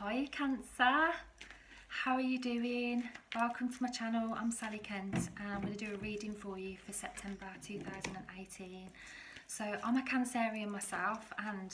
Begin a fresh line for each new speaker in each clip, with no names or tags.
Hi Cancer, how are you doing? Welcome to my channel. I'm Sally Kent and I'm going to do a reading for you for September 2018. So I'm a Cancerian myself, and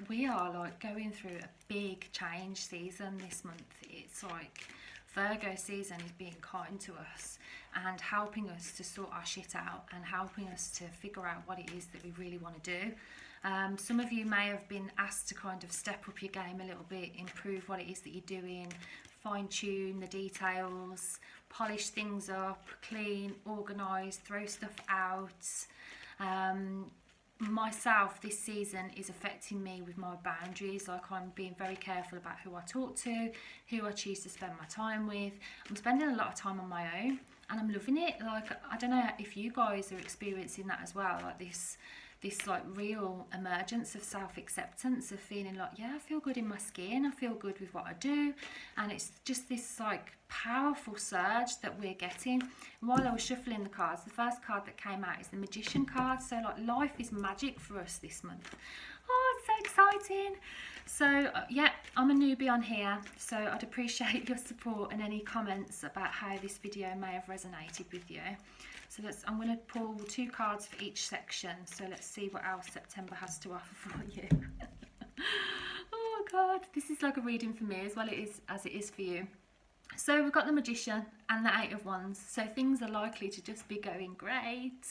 we are going through a big change season this month. It's like Virgo season is being kind to us and helping us to sort our shit out and helping us to figure out what it is that we really want to do. Some of you may have been asked to kind of step up your game a little bit, improve what it is that you're doing, fine tune the details, polish things up, clean, organise, throw stuff out. Myself, this season is affecting me with my boundaries. I'm being very careful about who I talk to, who I choose to spend my time with. I'm spending a lot of time on my own and I'm loving it. I don't know if you guys are experiencing that as well, this real emergence of self-acceptance, of feeling like, yeah, I feel good in my skin, I feel good with what I do, and it's just this powerful surge that we're getting. And while I was shuffling the cards, the first card that came out is the Magician card. So life is magic for us this month. Oh, it's so exciting. So yeah, I'm a newbie on here, so I'd appreciate your support and any comments about how this video may have resonated with you. So I'm going to pull 2 cards for each section. So let's see what else September has to offer for you. Oh God, this is like a reading for me as well as it is for you. So we've got the Magician and the 8 of Wands. So things are likely to just be going great.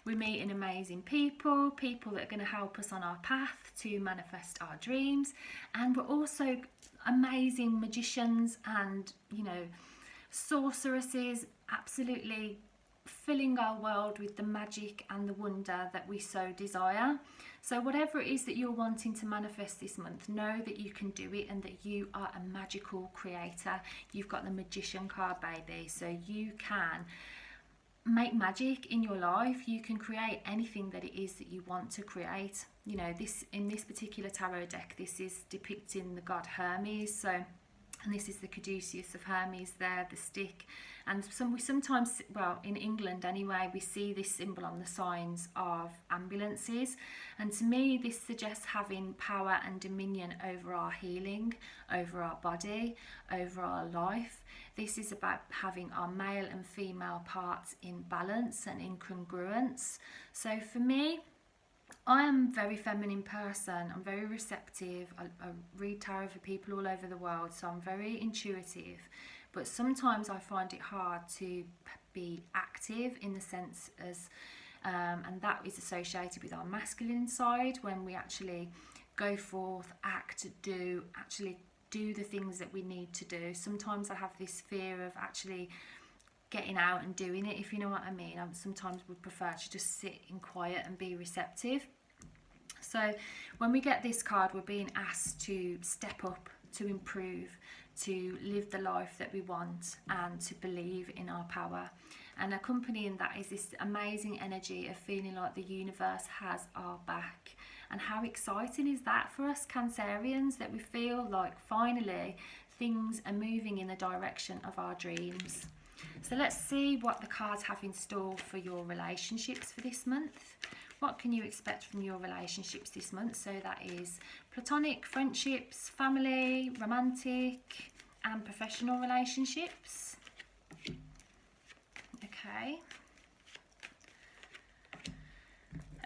We're meeting amazing people that are going to help us on our path to manifest our dreams. And we're also amazing magicians and, sorceresses, absolutely filling our world with the magic and the wonder that we so desire. So whatever it is that you're wanting to manifest this month, know that you can do it and that you are a magical creator. You've got the Magician card, baby, so you can make magic in your life. You can create anything that it is that you want to create. In this particular tarot deck, this is depicting the god Hermes. And this is the caduceus of Hermes there, the stick. And we sometimes, well, in England anyway, we see this symbol on the signs of ambulances. And to me, this suggests having power and dominion over our healing, over our body, over our life. This is about having our male and female parts in balance and in congruence. So for me, I am a very feminine person. I'm very receptive. I read tarot for people all over the world, so I'm very intuitive. But sometimes I find it hard to be active in the sense as, and that is associated with our masculine side, when we actually go forth, act, actually do the things that we need to do. Sometimes I have this fear of actually getting out and doing it, if you know what I mean. I sometimes would prefer to just sit in quiet and be receptive. So when we get this card, we're being asked to step up, to improve, to live the life that we want, and to believe in our power. And accompanying that is this amazing energy of feeling like the universe has our back. And how exciting is that for us Cancerians, that we feel like finally things are moving in the direction of our dreams. So let's see what the cards have in store for your relationships for this month. What can you expect from your relationships this month? So that is platonic, friendships, family, romantic, and professional relationships.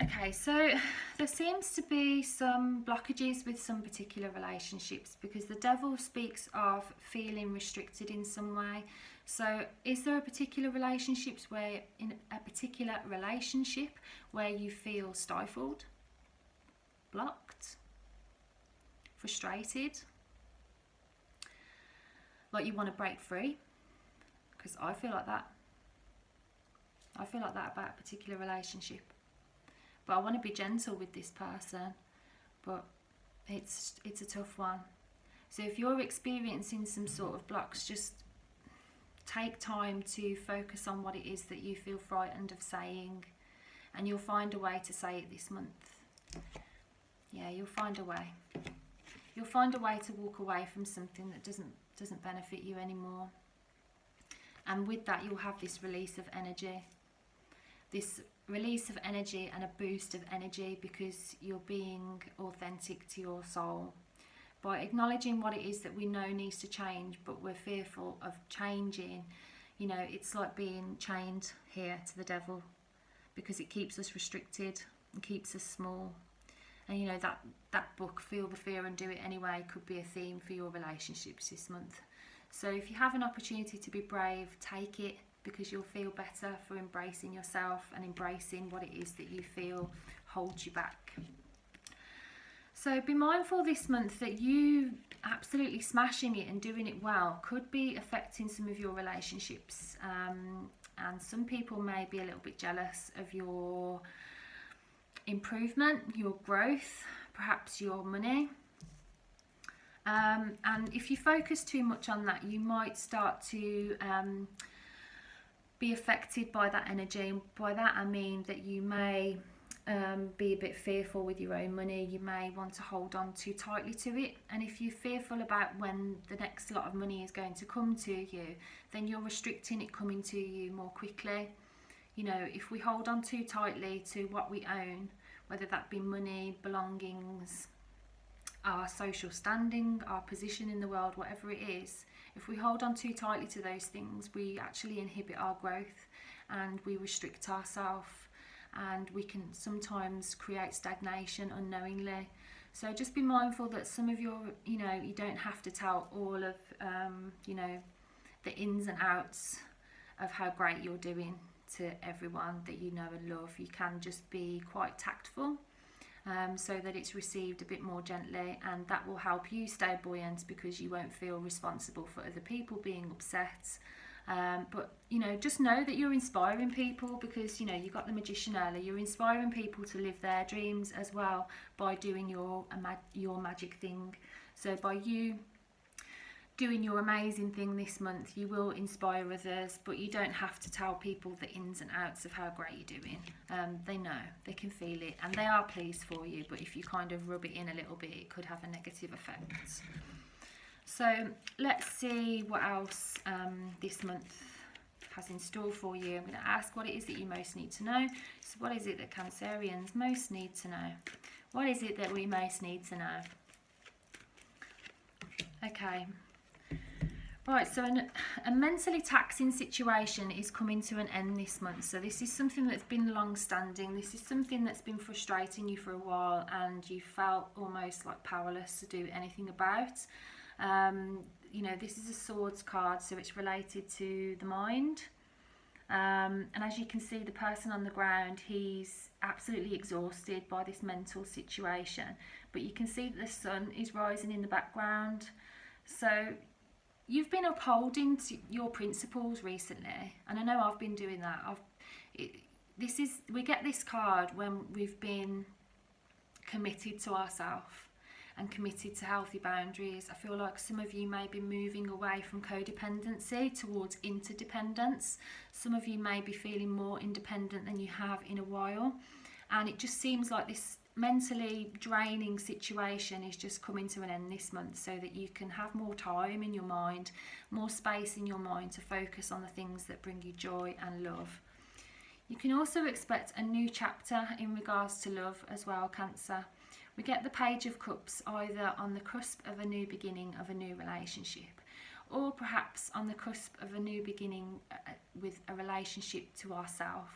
Okay, so there seems to be some blockages with some particular relationships, because the devil speaks of feeling restricted in some way. So is there a particular relationship where you feel stifled, blocked, frustrated, like you want to break free? Because I feel like that. I feel like that about a particular relationship. But I want to be gentle with this person, but it's a tough one. So if you're experiencing some sort of blocks, just take time to focus on what it is that you feel frightened of saying, and you'll find a way to say it this month. Yeah, you'll find a way. You'll find a way to walk away from something that doesn't benefit you anymore. And with that, you'll have this release of energy. This release of energy and a boost of energy, because you're being authentic to your soul. by acknowledging what it is that we know needs to change, but we're fearful of changing. You know, it's like being chained here to the devil, because it keeps us restricted and keeps us small. And you know, that book, Feel the Fear and Do It Anyway, could be a theme for your relationships this month. So if you have an opportunity to be brave, take it, because you'll feel better for embracing yourself and embracing what it is that you feel holds you back. So be mindful this month that you absolutely smashing it and doing it well could be affecting some of your relationships. And some people may be a little bit jealous of your improvement, your growth, perhaps your money. And if you focus too much on that, you might start to be affected by that energy. And by that I mean that you may be a bit fearful with your own money. You may want to hold on too tightly to it, and if you're fearful about when the next lot of money is going to come to you, then you're restricting it coming to you more quickly. You know, if we hold on too tightly to what we own, whether that be money, belongings, our social standing, our position in the world, whatever it is, if we hold on too tightly to those things, we actually inhibit our growth and we restrict ourselves, and we can sometimes create stagnation unknowingly. So just be mindful that some of your, you know, you don't have to tell all of, you know, the ins and outs of how great you're doing to everyone that you know and love. You can just be quite tactful, so that it's received a bit more gently, and that will help you stay buoyant, because you won't feel responsible for other people being upset. But you know, just know that you're inspiring people, because you know, you got the magician earlier. You're inspiring people to live their dreams as well by doing your magic thing. So by you doing your amazing thing this month, you will inspire others, but you don't have to tell people the ins and outs of how great you're doing. They know, they can feel it, and they are pleased for you, but if you kind of rub it in a little bit, it could have a negative effect. So let's see what else this month has in store for you. I'm going to ask what it is that you most need to know. So what is it that Cancerians most need to know? What is it that we most need to know? Okay. Right, so a mentally taxing situation is coming to an end this month. So this is something that's been long-standing. This is something that's been frustrating you for a while, and you felt almost like powerless to do anything about. You know, this is a swords card, so it's related to the mind. And as you can see, the person on the ground, he's absolutely exhausted by this mental situation. But you can see that the sun is rising in the background. So you've been upholding your principles recently, and I know I've been doing that. We get this card when we've been committed to ourselves and committed to healthy boundaries. I feel like some of you may be moving away from codependency towards interdependence. Some of you may be feeling more independent than you have in a while, and it just seems like this mentally draining situation is just coming to an end this month, so that you can have more time in your mind, more space in your mind to focus on the things that bring you joy and love. You can also expect a new chapter in regards to love as well, Cancer. We get the Page of Cups either on the cusp of a new beginning of a new relationship, or perhaps on the cusp of a new beginning with a relationship to ourselves.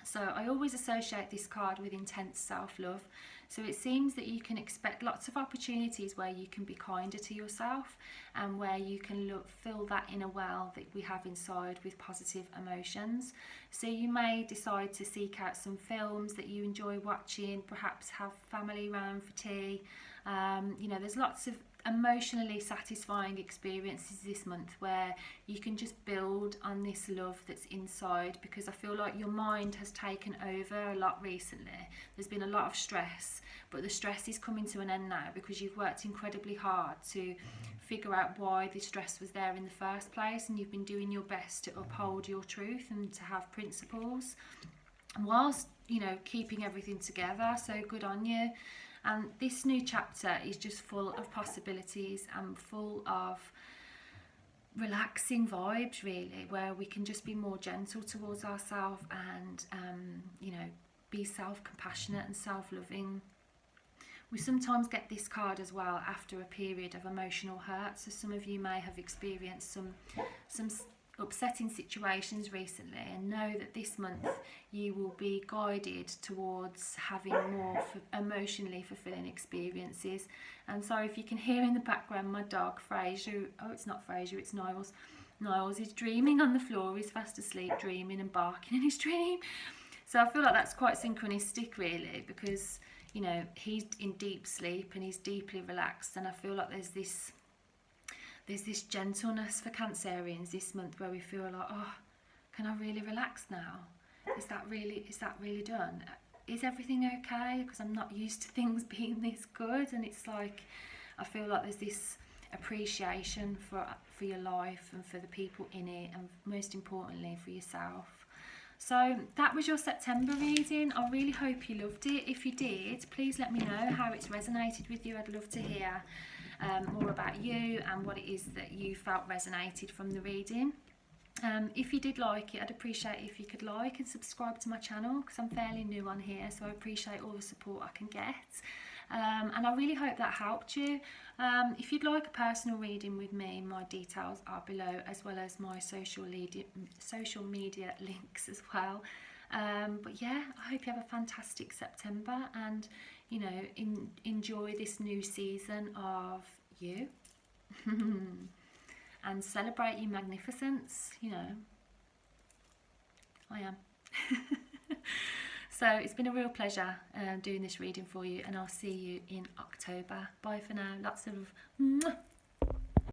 So I always associate this card with intense self-love. So it seems that you can expect lots of opportunities where you can be kinder to yourself, and where you can fill that inner well that we have inside with positive emotions. So you may decide to seek out some films that you enjoy watching, perhaps have family round for tea. You know, there's lots of emotionally satisfying experiences this month where you can just build on this love that's inside, because I feel like your mind has taken over a lot recently. There's been a lot of stress, but the stress is coming to an end now, because you've worked incredibly hard to figure out why the stress was there in the first place, and you've been doing your best to uphold your truth and to have principles whilst, you know, keeping everything together. So good on you. And this new chapter is just full of possibilities and full of relaxing vibes, really, where we can just be more gentle towards ourselves and, you know, be self-compassionate and self-loving. We sometimes get this card as well after a period of emotional hurt. So some of you may have experienced some upsetting situations recently, and know that this month you will be guided towards having more emotionally fulfilling experiences. And so if you can hear in the background my dog Fraser, oh it's not Fraser, it's Niles. Niles is dreaming on the floor, he's fast asleep, dreaming and barking in his dream. So I feel like that's quite synchronistic really, because you know, he's in deep sleep and he's deeply relaxed, and I feel like there's this gentleness for Cancerians this month where we feel like, oh, can I really relax now? Is that really done? Is everything okay? Because I'm not used to things being this good, and it's like I feel like there's this appreciation for your life and for the people in it, and most importantly for yourself. So that was your September reading. I really hope you loved it. If you did, please let me know how it's resonated with you. I'd love to hear more about you and what it is that you felt resonated from the reading. If you did like it, I'd appreciate it if you could like and subscribe to my channel, because I'm fairly new on here, so I appreciate all the support I can get. And I really hope that helped you. If you'd like a personal reading with me, my details are below, as well as my social media links as well. But yeah, I hope you have a fantastic September, and you know, enjoy this new season of you. And celebrate your magnificence, you know. I am. So it's been a real pleasure doing this reading for you, and I'll see you in October. Bye for now. Lots of